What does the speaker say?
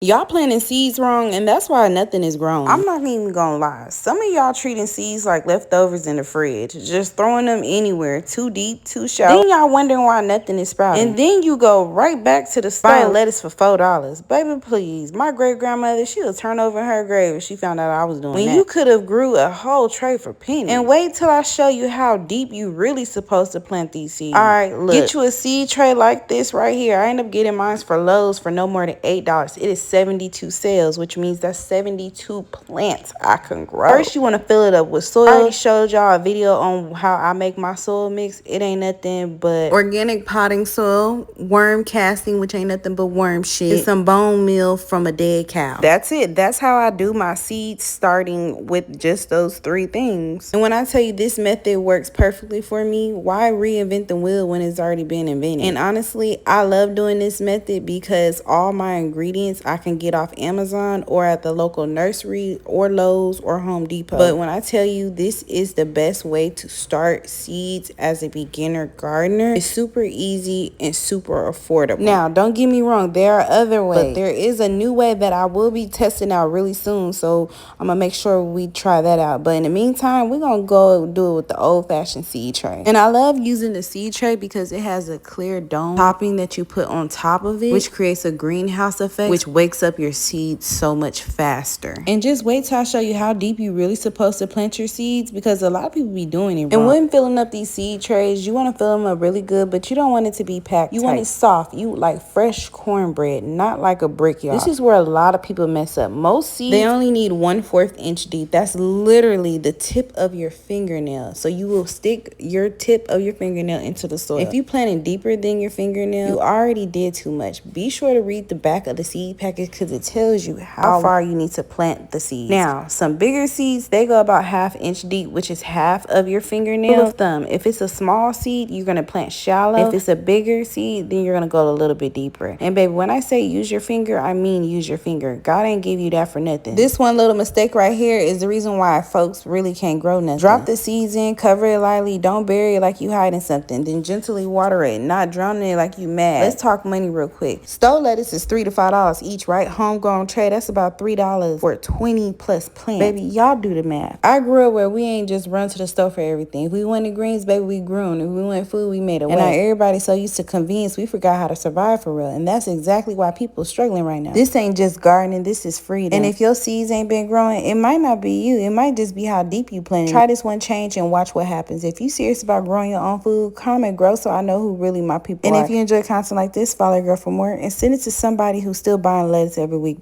Y'all planting seeds wrong, and that's why nothing is growing. I'm not even gonna lie. Some of y'all treating seeds like leftovers in the fridge, just throwing them anywhere, too deep, too shallow. Then y'all wondering why nothing is sprouting. And then you go right back to the store buying lettuce for $4. Baby, please. My great-grandmother, she would turn over in her grave if she found out I was doing that. When you could have grew a whole tray for pennies. And wait till I show you how deep you really supposed to plant these seeds. All right, look. Get you a seed tray like this right here. I end up getting mine for Lowe's for no more than $8. It is 72 cells, which means that's 72 plants I can grow. First, you want to fill it up with soil. I already showed y'all a video on how I make my soil mix. It ain't nothing but organic potting soil, worm casting, which ain't nothing but worm shit, and some bone meal from a dead cow. That's it. That's how I do my seeds, starting with just those 3 things. And when I tell you this method works perfectly for me, why reinvent the wheel when it's already been invented? And honestly, I love doing this method because all my ingredients I can get off Amazon or at the local nursery or Lowe's or Home Depot. But when I tell you this is the best way to start seeds as a beginner gardener, it's super easy and super affordable. Now, don't get me wrong, there are other ways, but there is a new way that I will be testing out really soon, so I'm gonna make sure we try that out. But in the meantime, we're gonna go do it with the old-fashioned seed tray. And I love using the seed tray because it has a clear dome topping that you put on top of it, which creates a greenhouse effect, which wakes up your seeds so much faster. And just wait till I show you how deep you really supposed to plant your seeds, because a lot of people be doing it wrong. And when filling up these seed trays, you want to fill them up really good, but you don't want it to be packed tight. Want it soft. You like fresh cornbread, not like a brick, y'all. This is where a lot of people mess up. Most seeds, they only need 1/4 inch deep. That's literally the tip of your fingernail. So you will stick your tip of your fingernail into the soil. If you plant it deeper than your fingernail, you already did too much. Be sure to read the back of the seed package because it tells you how far you need to plant the seeds. Now, some bigger seeds, they go about 1/2 inch deep, which is half of your fingernail. Rule of thumb, if it's a small seed, you're going to plant shallow. If it's a bigger seed, then you're going to go a little bit deeper. And baby, when I say use your finger, I mean use your finger. God ain't give you that for nothing. This one little mistake right here is the reason why folks really can't grow nothing. Drop the seeds in, cover it lightly, don't bury it like you hiding something, then gently water it, not drowning it like you mad. Let's talk money real quick. Store lettuce is $3 to $5 each, right? Homegrown tray, that's about $3 for 20 plus plants. Baby, y'all do the math. I grew up where we ain't just run to the store for everything. If we wanted greens, baby, we grew them. If we wanted food, we made a way. And now everybody's so used to convenience, we forgot how to survive for real. And that's exactly why people are struggling right now. This ain't just gardening, this is freedom. And if your seeds ain't been growing, it might not be you. It might just be how deep you planted. Try this one change and watch what happens. If you serious about growing your own food, comment grow so I know who really my people are. And if you enjoy content like this, follow your girl for more and send it to somebody who's still buying lettuce every week.